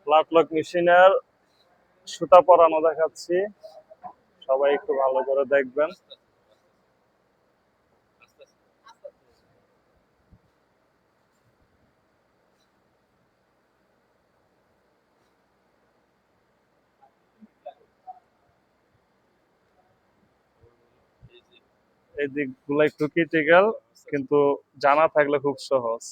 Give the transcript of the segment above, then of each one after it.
Flat lock মেশিনের সুতা পরানো দেখাচ্ছি, সবাই একটু ভালো করে দেখবেন। এই দিকগুলো একটু ক্রিটিক্যাল, কিন্তু জানা থাকলে খুব সহজ।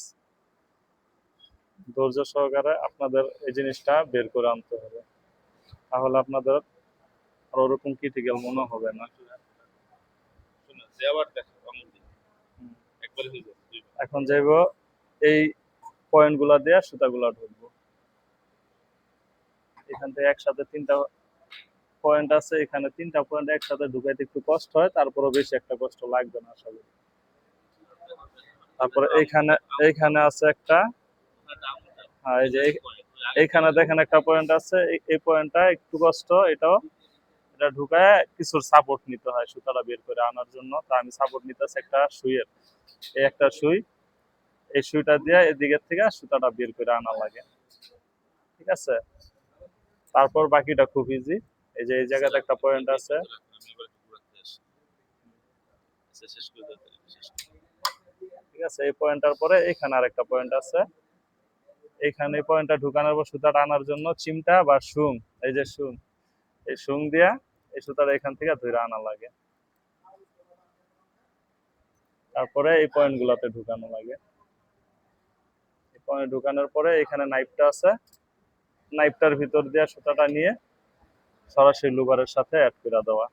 ধৈর্য সহকারে আপনাদের এই জিনিসটা বের করে আনতে হবে, তাহলে আপনাদের আর ওরকম ক্রিটিক্যাল মনে হবে না। এখন যাইব এই পয়েন্ট গুলা দিয়ে সুতাগুলা ঢুকবো। এখান থেকে একসাথে তিনটা পয়েন্ট আছে, এখানে তিনটা পয়েন্ট একসাথে ঢুকাইতে একটু কষ্ট হয়, তারপরে বেশি একটা কষ্ট লাগবে না আসলে। তারপরে এইখানে এইখানে আছে একটা, এই যে এইখানে দেখেন একটা পয়েন্ট আছে, এই পয়েন্টটা একটু কষ্ট, এটাও এটা ঢুকায় কিছু সাপোর্ট নিতে হয় সুতাটা বের করে আনার জন্য। তা আমি সাপোর্ট নিতেছি একটা সুইয়ের, এই একটা সুই, এই সুইটা দিয়ে এদিকের থেকে সুতাটা বের করে আনা লাগে, ঠিক আছে। তারপর বাকিটা খুব ইজি। এই যে এই জায়গাতে একটা পয়েন্ট আছে, ঠিক আছে। এই পয়েন্টটার পরে এখানে আরেকটা পয়েন্ট আছে, এইখানে এই পয়েন্টটা ঢুকানোর পর সুতাটা আনার জন্য চিমটা বা সুং, এই যে সুং, এই সুং দিয়া এই সুতাটা এখান থেকে ধরে আনা লাগে, তারপরে এই পয়েন্ট গুলাতে ঢুকানো লাগে। এই পয়েন্ট ঢুকানোর পরে এখানে নাইফটা আছে, নাইফটার ভিতর দিয়ে সুতাটা নিয়ে সরাসরি লুবারের সাথে অ্যাড করে দেওয়া।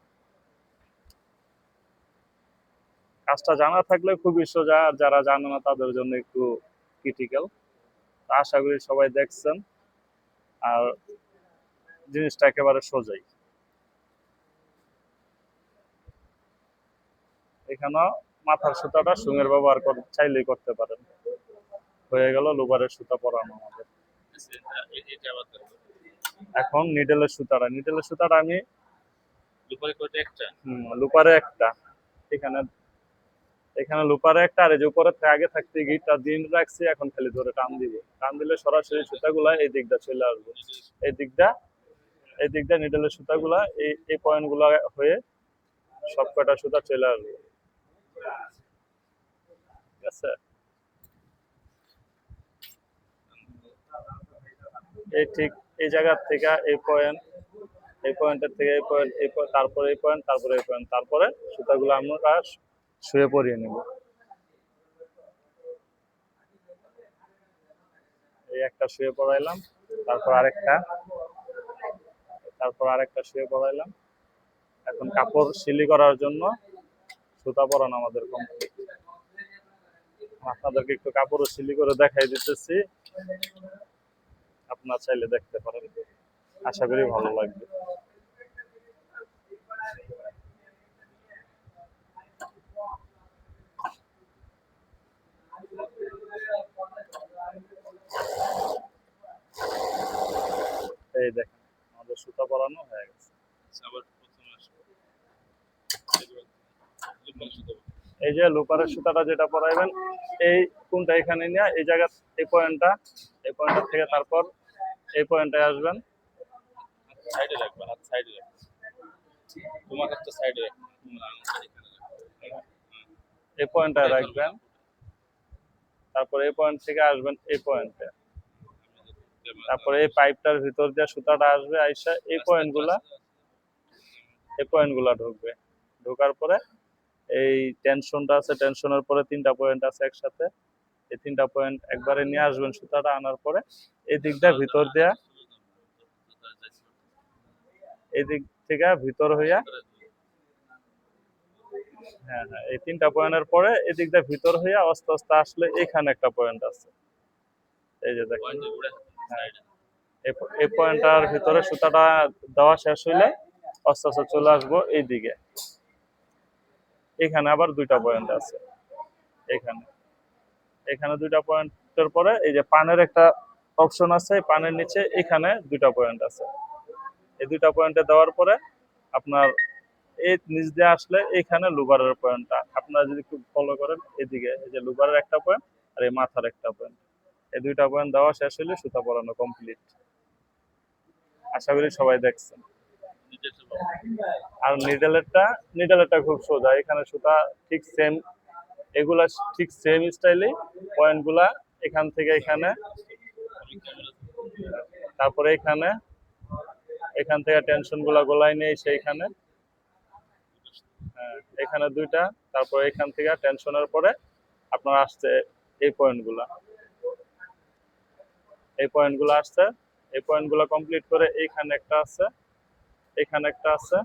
কাজটা জানা থাকলে খুবই সোজা, আর যারা জানে না তাদের জন্য একটু ক্রিটিক্যাল। আশা করি সবাই দেখছেন, আর জিনিসটা একেবারে সোজাই। এখানেও মাথার সুতাটা সুঙের ব্যবহার চাইলেই করতে পারেন। হয়ে গেল লুবারের সুতা পরানো আমাদের। এখন নিডেলের সুতাটা আমি লুপারে একটা, এখানে এখানে লুপারে একটা, আর এই যে উপরে আগে থাকতে গিটটা দিন রাখছি, এখন খালি ধরে টান দিব, টান দিলে সরাসরি সুতাগুলা এই দিকটা চলে আসবে। এই দিকটা এই দিকটা নিডেলের সুতাগুলা এই পয়েন্ট গুলা হয়ে সব কটা সুতা চলে আসবে, ঠিক আছে। এই ঠিক এই জায়গার থেকে এই পয়েন্টের থেকে এই পয়েন্ট, তারপরে এই পয়েন্ট, তারপরে এই পয়েন্ট, তারপরে সুতাগুলো আমরা শুয়ে পরিয়ে নেব। এই একটা শুয়ে পড়াইলাম, তারপর আরেকটা, তারপর আরেকটা শুয়ে পড়াইলাম। এখন কাপড় সিলি করার জন্য সুতা পরানো আমাদের কমপ্লিট। আপনাদেরকে একটু কাপড় সিলি করে দেখাই দিতেছি, আপনারা চাইলে দেখতে পারেন, আশা করি ভালো লাগবে। এই দেখেন আমাদের সুতা পরানো হয়ে গেছে। এই যে লুপারের সুতাটা যেটা পরাইবেন, এই কোনটা এখানে নিয়ে এই জায়গা, এই পয়েন্টটা, এই পয়েন্টটা থেকে তারপর এই পয়েন্টে আসবেন, সাইডে রাখবেন, হাত সাইডে রাখবেন, তোমার হাতটা সাইডে রাখবেন, এই পয়েন্টটা রাখবেন, তারপর এই পয়েন্ট থেকে আসবেন এই পয়েন্টে, তারপরে এই পাইপটার ভিতর দিয়ে সুতাটা আসবে, আইসা এই পয়েন্টগুলা ঢুকবে। ঢোকার পরে এই টেনশনটা আছে, টেনশনের পরে তিনটা পয়েন্ট আছে একসাথে, এই তিনটা পয়েন্ট একবারে নিয়ে আসবেন সুতাটা আনার পরে এই দিকটা ভিতর দেয়া, এই দিক থেকে ভিতর হইয়া, হ্যাঁ হ্যাঁ, এই তিনটা পয়েন্টের পরে এই দিকটা ভিতর হইয়া আস্তে আস্তে আসলে এখানে একটা পয়েন্ট আছে, এই যে দেখেন, হ্যাঁ, এই পয়েন্টটার ভিতরে সুতাটা দেওয়া শেষ হইলে আস্তে আস্তে চলে আসবো এই দিকে। এখানে আবার দুইটা পয়েন্ট আছে, এখানে এখানে দুইটা পয়েন্টের পরে এই যে পানের একটা অপশন আছে, পানের নিচে এখানে দুইটা পয়েন্ট আছে। এই দুইটা পয়েন্টে দেওয়ার পরে আপনার এই নিচ দিয়ে আসলে এখানে লুবারের পয়েন্টটা আপনারা যদি একটু ফলো করেন, এদিকে এই যে লুবারের একটা পয়েন্ট আর এই মাথার একটা পয়েন্ট, এই দুইটা পয়েন্ট দেওয়া শেষ হলে সুতা পরানো কমপ্লিট। আশা করি সবাই দেখছেন। আর নিডেলেরটা খুব সোজা, এখানে সুতা ঠিক সেম, এগুলা ঠিক সেম স্টাইলে পয়েন্ট গুলা এখান থেকে এখানে, তারপরে এখান থেকে টেনশন গুলা গোলাই নিয়ে সেইখানে, এখানে দুইটা, তারপরে এখান থেকে টেনশনের পরে আপনার আসছে এই পয়েন্টগুলা, আসছে। এই পয়েন্টগুলা কমপ্লিট করে এইখানে একটা আছে, এখানে একটা আছে,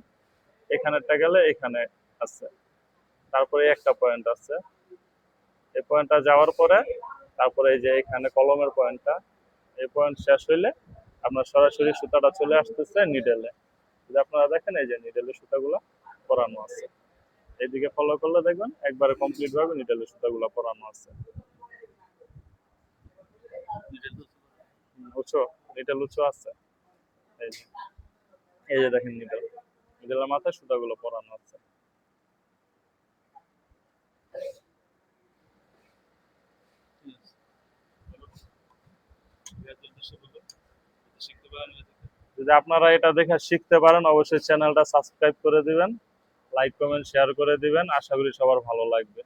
এখানে একটা গেলে এখানে আছে, তারপরে একটা পয়েন্ট আছে। এই পয়েন্টটা যাওয়ার পরে তারপরে এই যে এখানে কলমের পয়েন্টটা, এই পয়েন্ট শেষ হইলে আপনার সরাসরি সুতাটা চলে আসতেছে নিডেলে। যদি আপনারা দেখেন এই যে নিডেলে সুতাগুলো পরানো আছে, এইদিকে ফলো করলে দেখবেন একবারে কমপ্লিট ভাবে নিডেলে সুতাগুলো পরানো আছে। উঁচু, নিডেল উঁচু আছে, এই যে দেখেন নিডেলের মাথায় সুতাগুলো পরানো আছে। যদি আপনারা এটা দেখে শিখতে পারেন অবশ্যই চ্যানেলটা সাবস্ক্রাইব করে দিবেন, লাইক কমেন্ট শেয়ার করে দিবেন, আশা করি সবার ভালো লাগবে।